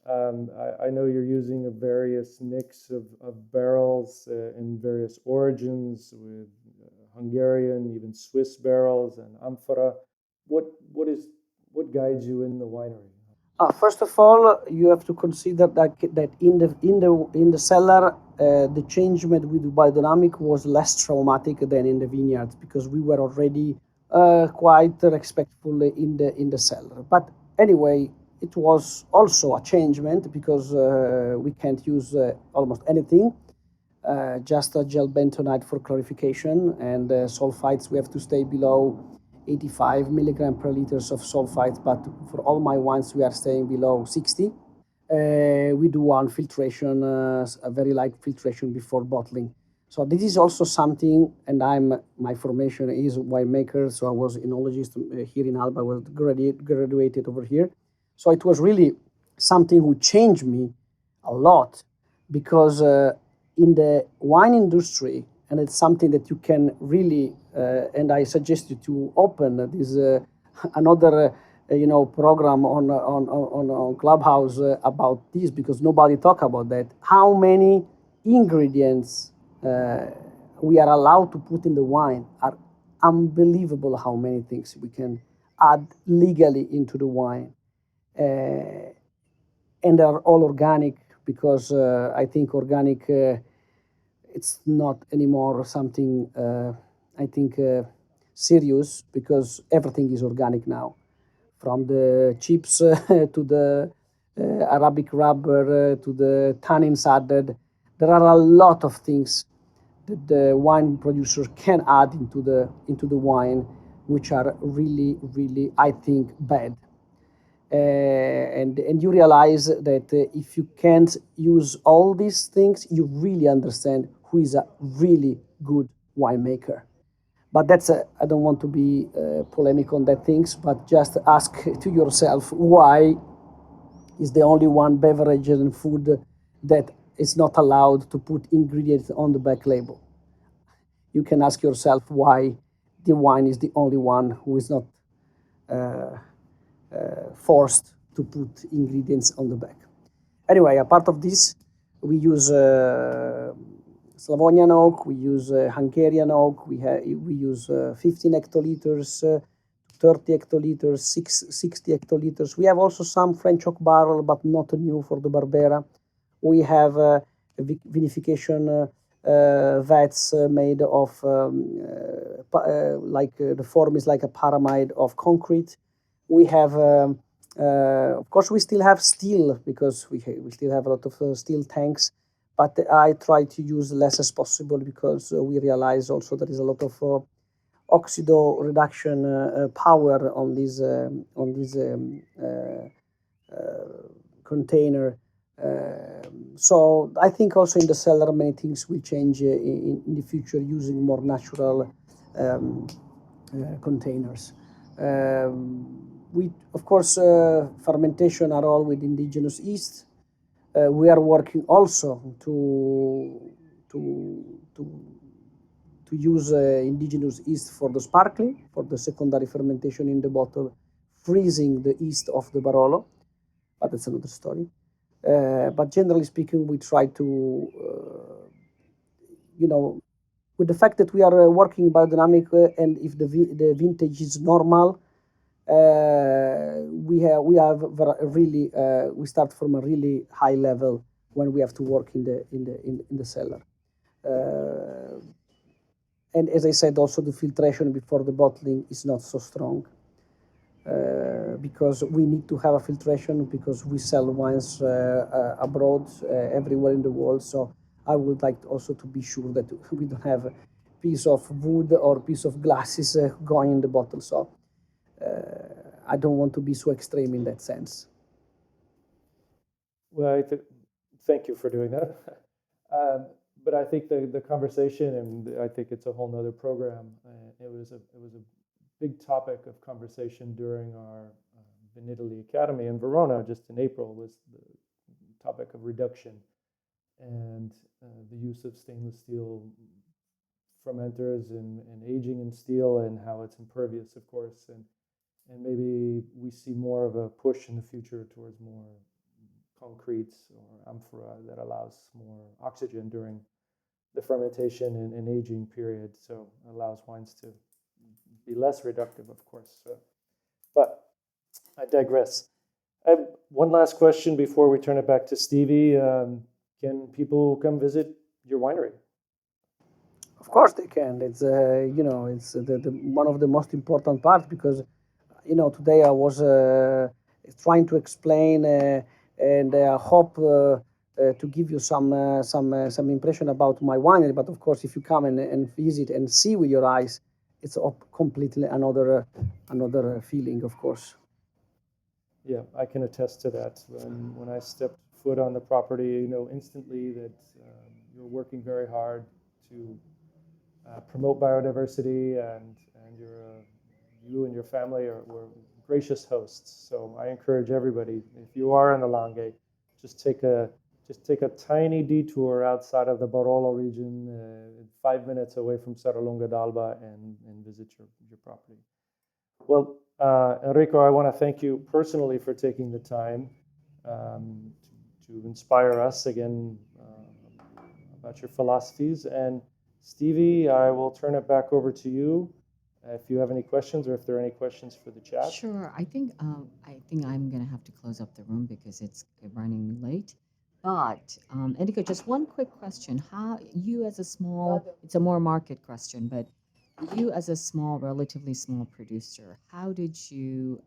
I know you're using a various mix of barrels in various origins, with Hungarian, even Swiss barrels, and amphora. What guides you in the winery? First of all, you have to consider that in the cellar, the changement with biodynamic was less traumatic than in the vineyards, because we were already quite respectful in the cellar. But anyway, it was also a changement because we can't use almost anything. Just a gel bentonite for clarification, and sulfites we have to stay below 85 milligram per liters of sulfites, but for all my wines we are staying below 60. We do one filtration, a very light filtration before bottling. So this is also something, and my formation is winemaker, so I was enologist here in Alba, I was graduated over here. So it was really something who changed me a lot, because in the wine industry, and it's something that you can really, and I suggest you to open this another program on Clubhouse about this, because nobody talk about that. How many ingredients we are allowed to put in the wine are unbelievable. How many things we can add legally into the wine, and they're all organic, because I think organic. It's not anymore something I think serious, because everything is organic now, from the chips to the Arabic rubber to the tannins added. There are a lot of things that the wine producer can add into the wine, which are really, really, I think, bad. And you realize that if you can't use all these things, you really understand who is a really good winemaker. But I don't want to be polemic on that things, but just ask to yourself, why is the only one beverage and food that is not allowed to put ingredients on the back label? You can ask yourself why the wine is the only one who is not forced to put ingredients on the back. Anyway, apart of this, we use Slavonian oak, we use Hungarian oak, we use 15 hectoliters, 30 hectoliters, 60 hectoliters. We have also some French oak barrel, but not new for the Barbera. We have vinification vats made of, the form is like a pyramid of concrete. We have, of course, we still have steel, because we still have a lot of steel tanks, but I try to use less as possible, because we realize also there is a lot of oxido reduction power on this container. So I think also in the cellar many things will change in the future, using more natural containers. We, of course, fermentation are all with indigenous yeast. We are working also to use indigenous yeast for the sparkling, for the secondary fermentation in the bottle, freezing the yeast of the Barolo, but that's another story. But generally speaking, we try to, with the fact that we are working biodynamic, and if the vintage is normal, we start from a really high level when we have to work in the cellar. And as I said, also the filtration before the bottling is not so strong, because we need to have a filtration, because we sell wines abroad, everywhere in the world. So I would like also to be sure that we don't have a piece of wood or piece of glasses going in the bottle. So I don't want to be so extreme in that sense. Well, thank you for doing that. um, but I think the conversation, and I think it's a whole nother program. It was a big topic of conversation during our in Italy Academy in Verona just in April, was the topic of reduction and the use of stainless steel fermenters and aging in steel and how it's impervious, of course, and maybe we see more of a push in the future towards more concretes or amphora that allows more oxygen during the fermentation and aging period, so allows wines to be less reductive, of course. But I digress. I have one last question before we turn it back to Stevie. Can people come visit your winery? Of course they can. It's it's the one of the most important parts because today I was trying to explain and hope to give you some impression about my winery. But of course, if you come and visit and see with your eyes, it's completely another feeling, of course. Yeah, I can attest to that. When I stepped foot on the property, you know instantly that you're working very hard to promote biodiversity, and you and your family were gracious hosts. So I encourage everybody, if you are in the Langhe, just take a just take a tiny detour outside of the Barolo region, 5 minutes away from Serralunga d'Alba, and visit your property. Well, Enrico, I want to thank you personally for taking the time to inspire us again about your philosophies. And Stevie, I will turn it back over to you if you have any questions, or if there are any questions for the chat. Sure. I think I'm gonna have to close up the room because it's running late. But Enrico, just one quick question: How you as a small, it's a more market question, but you as a small, relatively small producer, how did you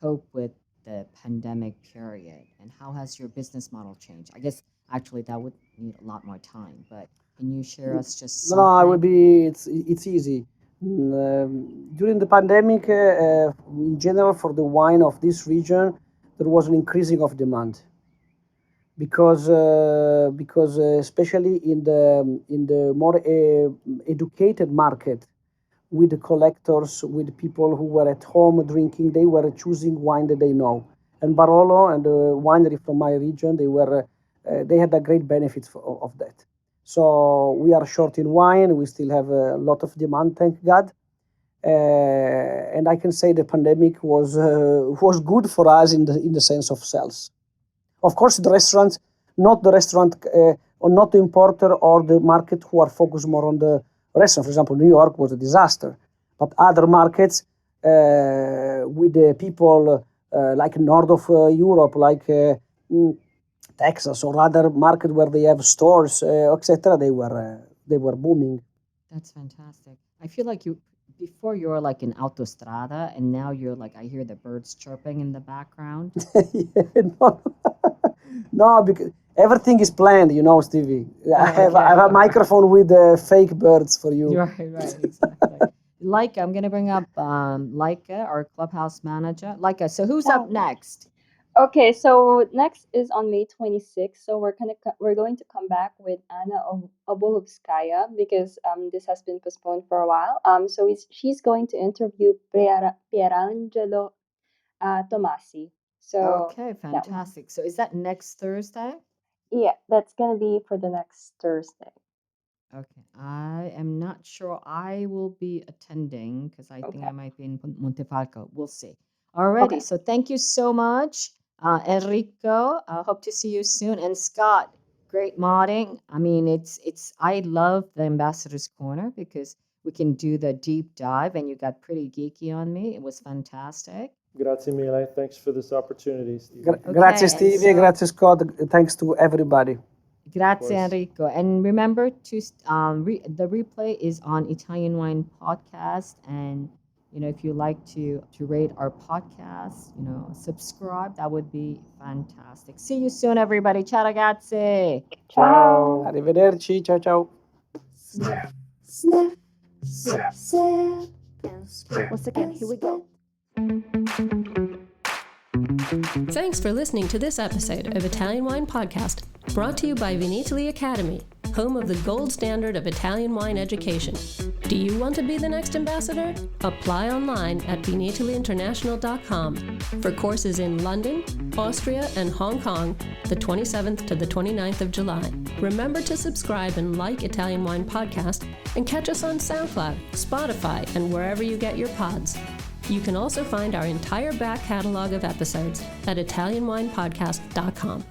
cope with the pandemic period, and how has your business model changed? I guess actually that would need a lot more time, but can you share us just No, I will something? be. It's easy. During the pandemic, in general, for the wine of this region, there was an increasing of demand because especially in the more educated market, with the collectors, with people who were at home drinking, they were choosing wine that they know. And Barolo and the winery from my region, they had a great benefit of that. So we are short in wine. We still have a lot of demand, thank God. And I can say the pandemic was good for us in the sense of sales. Of course, the restaurant, not the restaurant or not the importer or the market who are focused more on the restaurant. For example, New York was a disaster, but other markets with the people like north of Europe, like Texas or other market where they have stores, etc., they were booming. That's fantastic. I feel like before you were like in autostrada, and now you're like, I hear the birds chirping in the background. Yeah, no, no, because everything is planned, Stevie. I Oh, have I okay. have a microphone with fake birds for you. You're right, exactly. Leica, I'm gonna bring up Leica, our clubhouse manager. Leica, so who's up next? Okay, so next is on May 26th. So we're going to come back with Anna Obohovskaya because this has been postponed for a while. So she's going to interview Pierangelo Tomasi. So Okay, that one. fantastic. So is that next Thursday? Yeah, that's gonna be for the next Thursday. Okay, I am not sure I will be attending because I think I might be in Montefalco. We'll see. Alrighty, Okay. so thank you so much, Enrico. I hope to see you soon. And Scott, great modding. I mean, it's. I love the Ambassador's Corner because we can do the deep dive, and you got pretty geeky on me. It was fantastic. Grazie mille. Thanks for this opportunity, Stevie. Grazie, Okay, and Stevie. so Grazie, Scott. Thanks to everybody. grazie course. Enrico. And remember to the replay is on Italian Wine Podcast, and If you like to rate our podcast, subscribe, that would be fantastic. See you soon, everybody. Ciao ragazzi. Ciao. Arrivederci. Ciao ciao. Sniff, sniff, sip, sip, and sip. Once again, here we go. Thanks for listening to this episode of Italian Wine Podcast, brought to you by Vinitaly Academy, home of the gold standard of Italian wine education. Do you want to be the next ambassador? Apply online at vinitalyinternational.com for courses in London, Austria, and Hong Kong, the 27th to the 29th of July. Remember to subscribe and like Italian Wine Podcast, and catch us on SoundCloud, Spotify, and wherever you get your pods. You can also find our entire back catalog of episodes at ItalianWinePodcast.com.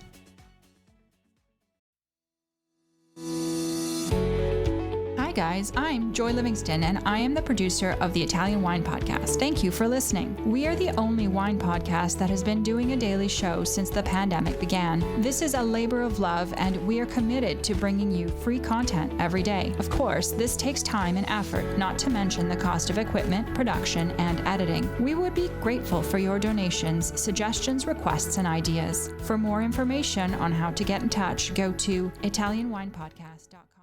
Hi guys, I'm Joy Livingston and I am the producer of the Italian Wine Podcast. Thank you for listening. We are the only wine podcast that has been doing a daily show since the pandemic began. This is a labor of love and we are committed to bringing you free content every day. Of course, this takes time and effort, not to mention the cost of equipment, production, and editing. We would be grateful for your donations, suggestions, requests, and ideas. For more information on how to get in touch, go to ItalianWinePodcast.com.